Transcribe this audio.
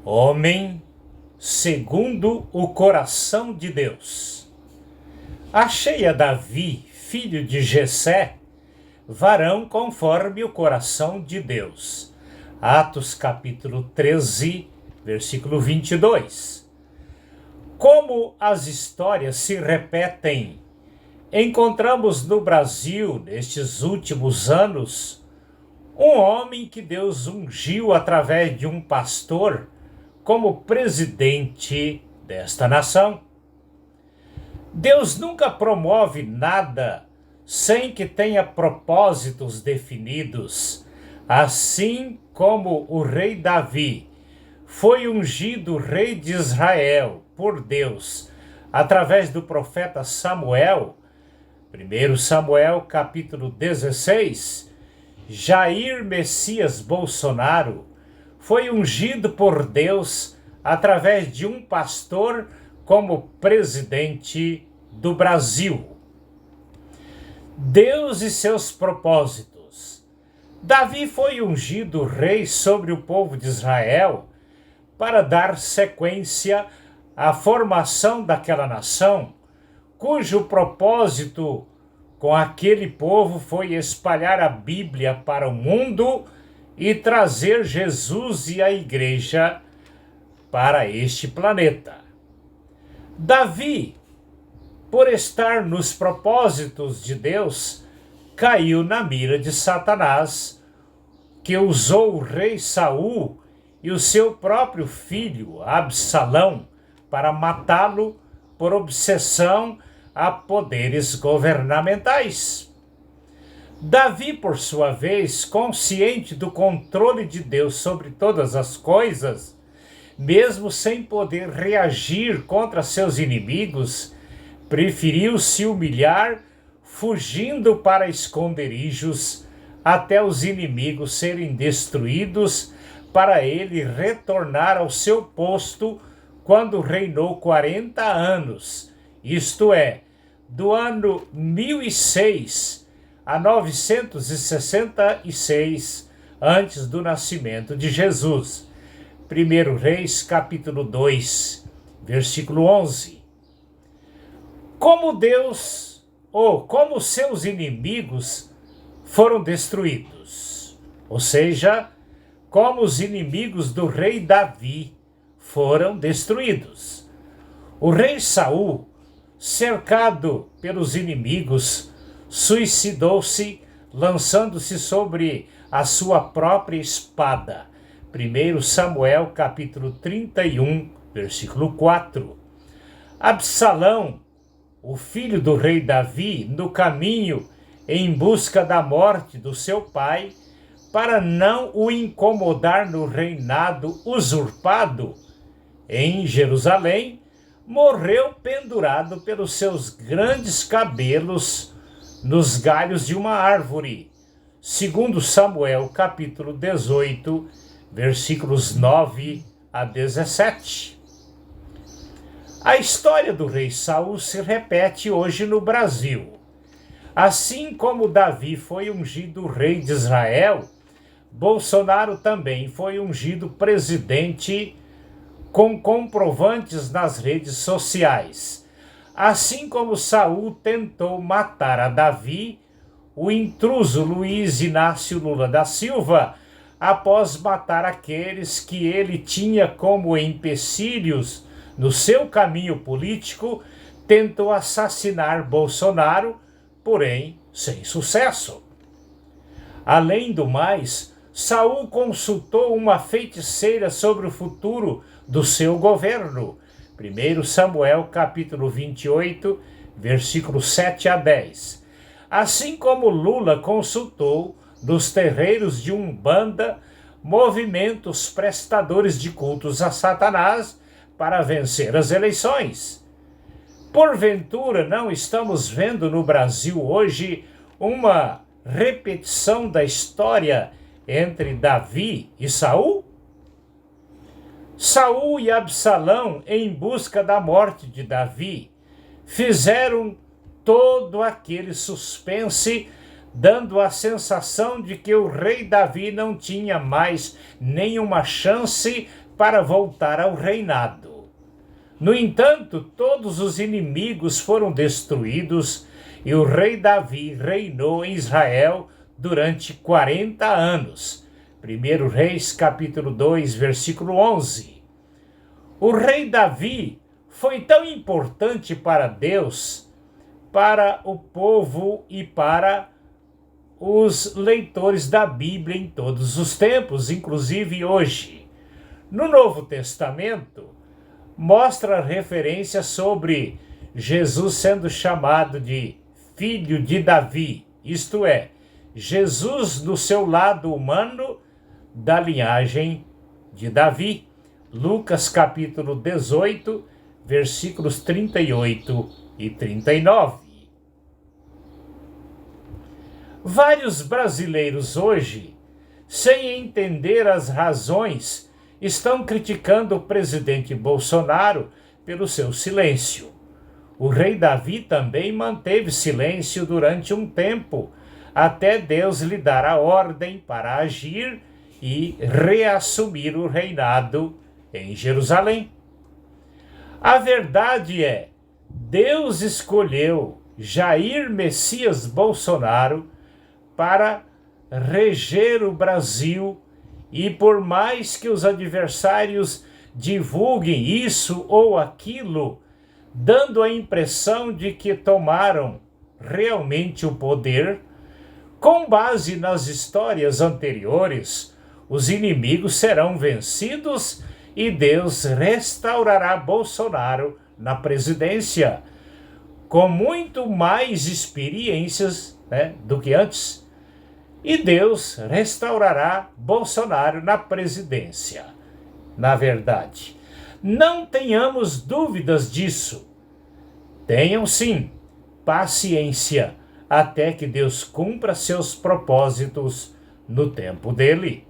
Homem segundo o coração de Deus. Achei a Davi, filho de Jessé, varão conforme o coração de Deus. Atos capítulo 13, versículo 22. Como as histórias se repetem, encontramos no Brasil, nestes últimos anos, um homem que Deus ungiu através de um pastor como presidente desta nação. Deus nunca promove nada sem que tenha propósitos definidos, assim como o rei Davi foi ungido rei de Israel por Deus através do profeta Samuel. 1 Samuel capítulo 16, Jair Messias Bolsonaro foi ungido por Deus através de um pastor como presidente do Brasil. Deus e seus propósitos. Davi foi ungido rei sobre o povo de Israel para dar sequência à formação daquela nação, cujo propósito com aquele povo foi espalhar a Bíblia para o mundo e trazer Jesus e a igreja para este planeta. Davi, por estar nos propósitos de Deus, caiu na mira de Satanás, que usou o rei Saul e o seu próprio filho, Absalão, para matá-lo por obsessão a poderes governamentais. Davi, por sua vez, consciente do controle de Deus sobre todas as coisas, mesmo sem poder reagir contra seus inimigos, preferiu se humilhar, fugindo para esconderijos até os inimigos serem destruídos, para ele retornar ao seu posto quando reinou 40 anos, isto é, do ano 1006 a 966 antes do nascimento de Jesus. 1 Reis capítulo 2, versículo 11. Como como seus inimigos foram destruídos, ou seja, como os inimigos do rei Davi foram destruídos. O rei Saul, cercado pelos inimigos, suicidou-se, lançando-se sobre a sua própria espada. 1 Samuel capítulo 31, versículo 4. Absalão, o filho do rei Davi, no caminho em busca da morte do seu pai, para não o incomodar no reinado usurpado em Jerusalém, morreu pendurado pelos seus grandes cabelos nos galhos de uma árvore. 2 Samuel capítulo 18, versículos 9 a 17. A história do rei Saul se repete hoje no Brasil. Assim como Davi foi ungido rei de Israel, Bolsonaro também foi ungido presidente com comprovantes nas redes sociais. Assim como Saul tentou matar a Davi, o intruso Luiz Inácio Lula da Silva, após matar aqueles que ele tinha como empecilhos no seu caminho político, tentou assassinar Bolsonaro, porém sem sucesso. Além do mais, Saul consultou uma feiticeira sobre o futuro do seu governo. 1 Samuel capítulo 28, versículos 7 a 10. Assim como Lula consultou dos terreiros de Umbanda, movimentos prestadores de cultos a Satanás para vencer as eleições. Porventura, não estamos vendo no Brasil hoje uma repetição da história entre Davi e Saul? Saul e Absalão, em busca da morte de Davi, fizeram todo aquele suspense, dando a sensação de que o rei Davi não tinha mais nenhuma chance para voltar ao reinado. No entanto, todos os inimigos foram destruídos e o rei Davi reinou em Israel durante 40 anos. 1 Reis capítulo 2, versículo 11. O rei Davi foi tão importante para Deus, para o povo e para os leitores da Bíblia em todos os tempos, inclusive hoje. No Novo Testamento, mostra referência sobre Jesus sendo chamado de filho de Davi, isto é, Jesus no seu lado humano da linhagem de Davi. Lucas capítulo 18, versículos 38 e 39. Vários brasileiros hoje, sem entender as razões, estão criticando o presidente Bolsonaro pelo seu silêncio. O rei Davi também manteve silêncio durante um tempo, até Deus lhe dar a ordem para agir e reassumir o reinado em Jerusalém. A verdade é, Deus escolheu Jair Messias Bolsonaro para reger o Brasil e por mais que os adversários divulguem isso ou aquilo, dando a impressão de que tomaram realmente o poder, com base nas histórias anteriores, os inimigos serão vencidos e Deus restaurará Bolsonaro na presidência, com muito mais experiências, do que antes, e Deus restaurará Bolsonaro na presidência. Na verdade, não tenhamos dúvidas disso. Tenham sim paciência até que Deus cumpra seus propósitos no tempo dele.